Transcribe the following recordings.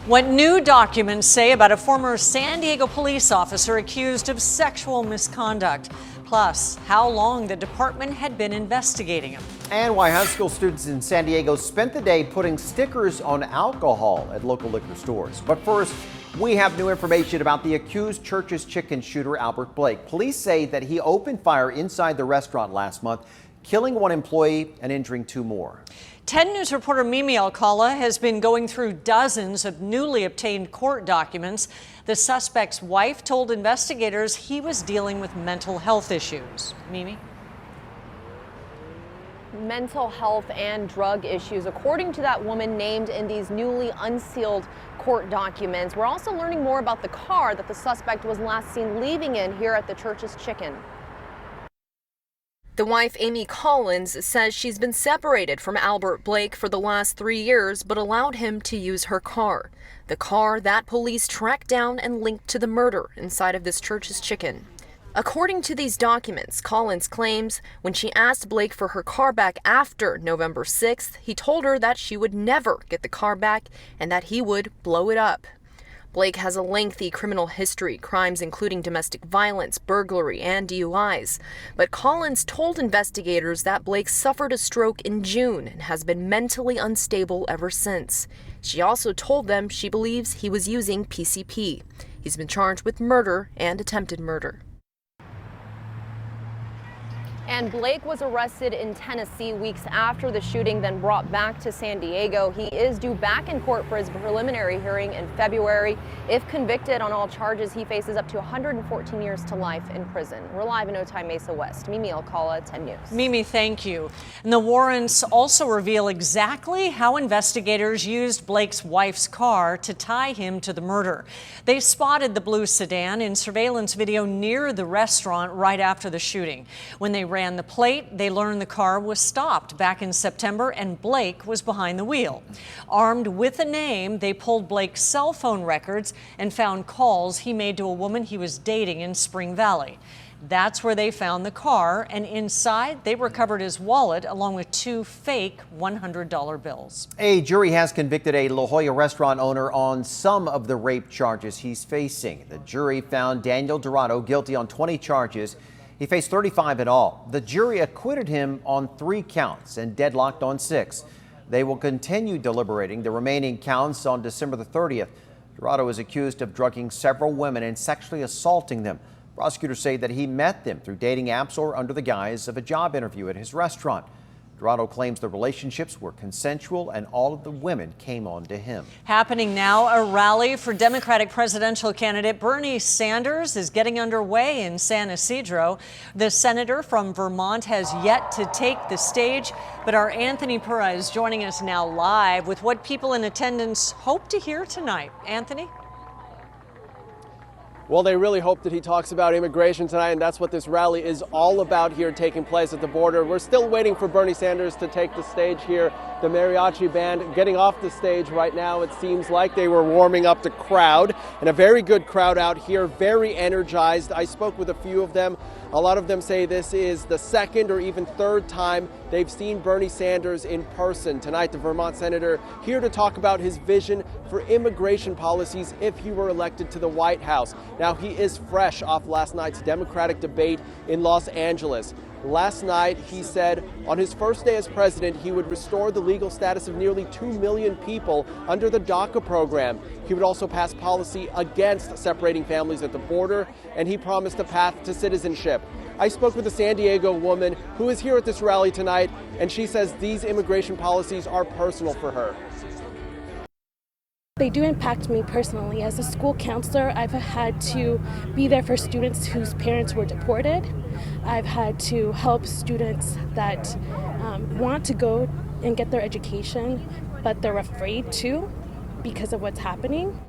What new documents say about a former San Diego police officer accused of sexual misconduct. Plus, how long the department had been investigating him. And why high school students in San Diego spent the day putting stickers on alcohol at local liquor stores. But first, we have new information about the accused Church's Chicken shooter, Albert Blake. Police say that he opened fire inside the restaurant last month, killing one employee and injuring two more. 10 News reporter Mimi Alcala has been going through dozens of newly obtained court documents. The suspect's wife told investigators he was dealing with mental health issues. Mimi? Mental health and drug issues, according to that woman named in these newly unsealed court documents. We're also learning more about the car that the suspect was last seen leaving in here at the Church's Chicken. The wife, Amy Collins, says she's been separated from Albert Blake for the last 3 years, but allowed him to use her car. The car that police tracked down and linked to the murder inside of this Church's Chicken. According to these documents, Collins claims when she asked Blake for her car back after November 6th, he told her that she would never get the car back and that he would blow it up. Blake has a lengthy criminal history, crimes including domestic violence, burglary, and DUIs. But Collins told investigators that Blake suffered a stroke in June and has been mentally unstable ever since. She also told them she believes he was using PCP. He's been charged with murder and attempted murder. And Blake was arrested in Tennessee weeks after the shooting, then brought back to San Diego. He is due back in court for his preliminary hearing in February. If convicted on all charges, he faces up to 114 years to life in prison. We're live in Otay Mesa West. Mimi Alcala, 10 News. Mimi, thank you. And the warrants also reveal exactly how investigators used Blake's wife's car to tie him to the murder. They spotted the blue sedan in surveillance video near the restaurant right after the shooting. When they ran the plate, they learned the car was stopped back in September and Blake was behind the wheel. Armed with a name, they pulled Blake's cell phone records and found calls he made to a woman he was dating in Spring Valley. That's where they found the car, and inside they recovered his wallet along with two fake $100 bills. A jury has convicted a La Jolla restaurant owner on some of the rape charges he's facing. The jury found Daniel Dorado guilty on 20 charges. He faced 35 in all. The jury acquitted him on 3 counts and deadlocked on 6. They will continue deliberating the remaining counts on December the 30th. Dorado is accused of drugging several women and sexually assaulting them. Prosecutors say that he met them through dating apps or under the guise of a job interview at his restaurant. Dorado claims the relationships were consensual and all of the women came on to him. Happening now, a rally for Democratic presidential candidate Bernie Sanders is getting underway in San Ysidro. The senator from Vermont has yet to take the stage, but our Anthony Pura is joining us now live with what people in attendance hope to hear tonight. Anthony? Well, they really hope that he talks about immigration tonight, and that's what this rally is all about here taking place at the border. We're still waiting for Bernie Sanders to take the stage here. The mariachi band getting off the stage right now. It seems like they were warming up the crowd, and a very good crowd out here, very energized. I spoke with a few of them. A lot of them say this is the second or even third time they've seen Bernie Sanders in person. Tonight, the Vermont senator here to talk about his vision for immigration policies if he were elected to the White House. Now, he is fresh off last night's Democratic debate in Los Angeles. Last night, he said on his first day as president, he would restore the legal status of nearly 2 million people under the DACA program. He would also pass policy against separating families at the border, and he promised a path to citizenship. I spoke with a San Diego woman who is here at this rally tonight, and she says these immigration policies are personal for her. They do impact me personally. As a school counselor, I've had to be there for students whose parents were deported. I've had to help students that want to go and get their education, but they're afraid to because of what's happening.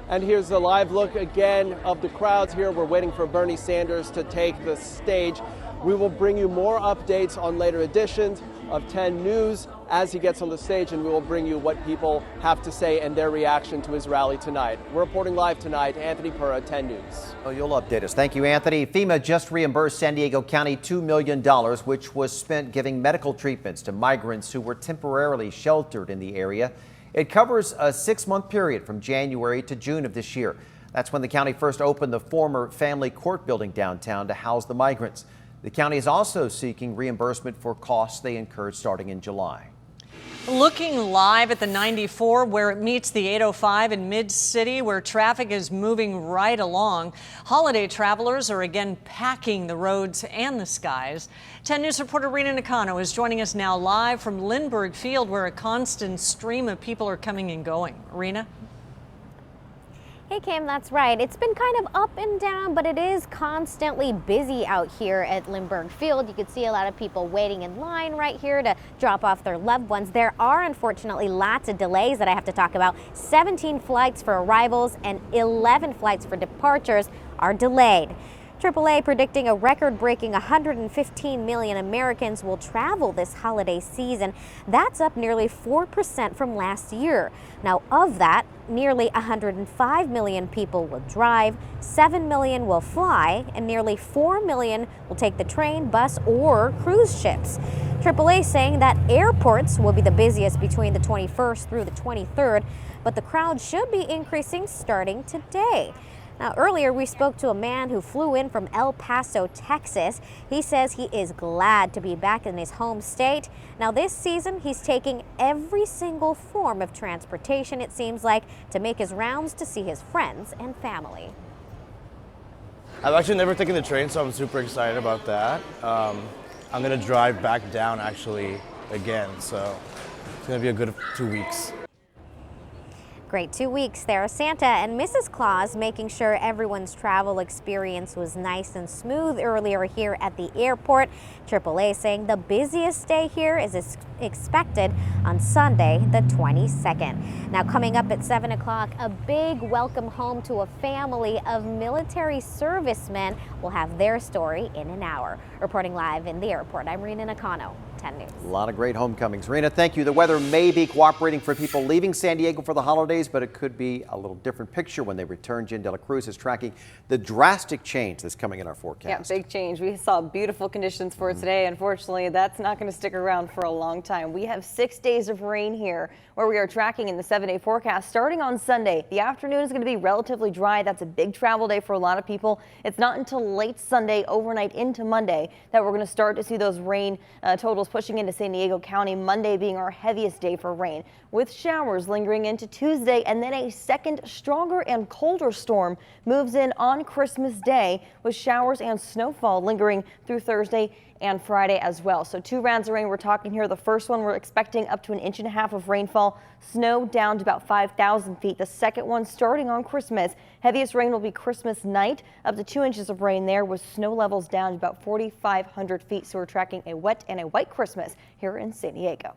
And here's a live look again of the crowds here. We're waiting for Bernie Sanders to take the stage. We will bring you more updates on later editions of 10 News as he gets on the stage, and we will bring you what people have to say and their reaction to his rally tonight. We're reporting live tonight. Anthony Pura, 10 News. Oh, you'll update us. Thank you, Anthony. FEMA just reimbursed San Diego County $2 million, which was spent giving medical treatments to migrants who were temporarily sheltered in the area. It covers a 6-month period from January to June of this year. That's when the county first opened the former family court building downtown to house the migrants. The county is also seeking reimbursement for costs they incurred starting in July. Looking live at the 94 where it meets the 805 in Mid-City, where traffic is moving right along. Holiday travelers are again packing the roads and the skies. 10 News reporter Rena Nakano is joining us now live from Lindbergh Field, where a constant stream of people are coming and going. Rena? Hey Kim, that's right. It's been kind of up and down, but it is constantly busy out here at Lindbergh Field. You can see a lot of people waiting in line right here to drop off their loved ones. There are unfortunately lots of delays that I have to talk about. 17 flights for arrivals and 11 flights for departures are delayed. AAA predicting a record-breaking 115 million Americans will travel this holiday season. That's up nearly 4% from last year. Now, of that, nearly 105 million people will drive, 7 million will fly, and nearly 4 million will take the train, bus, or cruise ships. AAA saying that airports will be the busiest between the 21st through the 23rd, but the crowd should be increasing starting today. Now, earlier we spoke to a man who flew in from El Paso, Texas. He says he is glad to be back in his home state. Now, this season he's taking every single form of transportation, it seems like, to make his rounds to see his friends and family. I've actually never taken the train, so I'm super excited about that. I'm gonna drive back down actually again, so it's gonna be a good 2 weeks. Great 2 weeks there. Santa and Mrs. Claus making sure everyone's travel experience was nice and smooth earlier here at the airport. AAA saying the busiest day here is expected on Sunday, the 22nd. Now, coming up at 7 o'clock, a big welcome home to a family of military servicemen. We'll have their story in an hour. Reporting live in the airport, I'm Rena Nakano, 10 News. A lot of great homecomings. Rena, thank you. The weather may be cooperating for people leaving San Diego for the holidays, but it could be a little different picture when they return. Jen De La Cruz is tracking the drastic change that's coming in our forecast. Yeah, big change. We saw beautiful conditions for today. Unfortunately, that's not going to stick around for a long time. We have 6 days of rain here where we are tracking in the 7-day forecast starting on Sunday. The afternoon is going to be relatively dry. That's a big travel day for a lot of people. It's not until late Sunday, overnight into Monday, that we're going to start to see those rain totals pushing into San Diego County. Monday being our heaviest day for rain, with showers lingering into Tuesday, and then a second stronger and colder storm moves in on Christmas Day, with showers and snowfall lingering through Thursday and Friday as well. So 2 rounds of rain we're talking here. The first one we're expecting up to 1.5 inches of rainfall, snow down to about 5,000 feet. The second one starting on Christmas. Heaviest rain will be Christmas night, up to 2 inches of rain there, with snow levels down to about 4,500 feet. So we're tracking a wet and a white Christmas here in San Diego.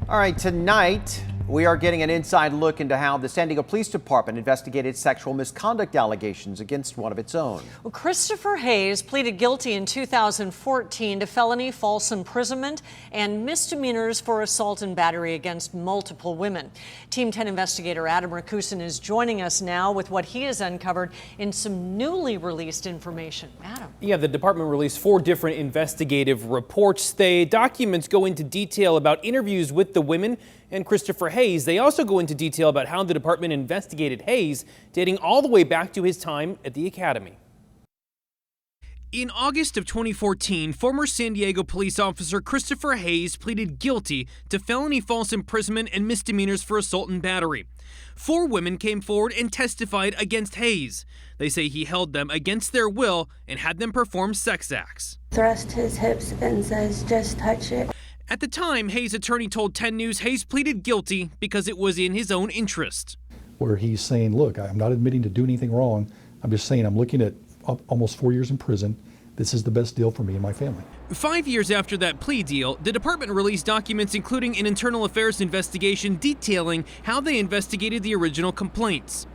All right, tonight we are getting an inside look into how the San Diego Police Department investigated sexual misconduct allegations against one of its own. Well, Christopher Hayes pleaded guilty in 2014 to felony false imprisonment and misdemeanors for assault and battery against multiple women. Team 10 investigator Adam Rakusin is joining us now with what he has uncovered in some newly released information. Adam. Yeah, the department released 4 different investigative reports. The documents go into detail about interviews with the women and Christopher Hayes. They also go into detail about how the department investigated Hayes, dating all the way back to his time at the academy. In August of 2014, former San Diego police officer Christopher Hayes pleaded guilty to felony false imprisonment and misdemeanors for assault and battery. 4 women came forward and testified against Hayes. They say he held them against their will and had them perform sex acts. Thrust his hips and says, "Just touch it." At the time, Hayes' attorney told 10 News Hayes pleaded guilty because it was in his own interest. Where he's saying, look, I'm not admitting to do anything wrong. I'm just saying I'm looking at almost 4 years in prison. This is the best deal for me and my family. 5 years after that plea deal, the department released documents including an internal affairs investigation detailing how they investigated the original complaints.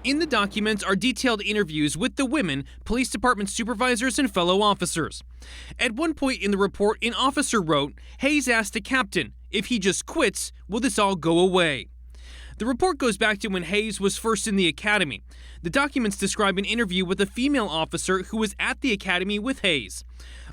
In the documents are detailed interviews with the women, police department supervisors, and fellow officers. At one point in the report, an officer wrote, Hayes asked the captain, if he just quits, will this all go away? The report goes back to when Hayes was first in the academy. The documents describe an interview with a female officer who was at the academy with Hayes.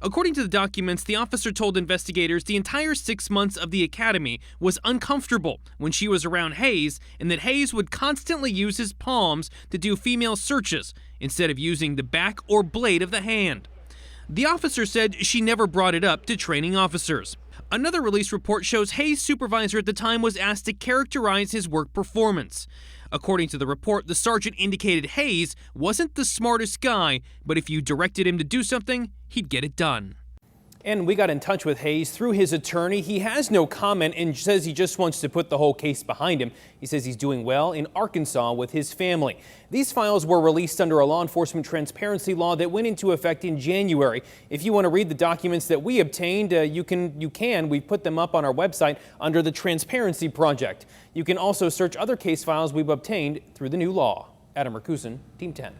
According to the documents, the officer told investigators the entire 6 months of the academy was uncomfortable when she was around Hayes, and that Hayes would constantly use his palms to do female searches instead of using the back or blade of the hand. The officer said she never brought it up to training officers. Another release report shows Hayes' supervisor at the time was asked to characterize his work performance. According to the report, the sergeant indicated Hayes wasn't the smartest guy, but if you directed him to do something, he'd get it done. And we got in touch with Hayes through his attorney. He has no comment and says he just wants to put the whole case behind him. He says he's doing well in Arkansas with his family. These files were released under a law enforcement transparency law that went into effect in January. If you want to read the documents that we obtained, you can. We put them up on our website under the Transparency Project. You can also search other case files we've obtained through the new law. Adam Rakusin, Team 10.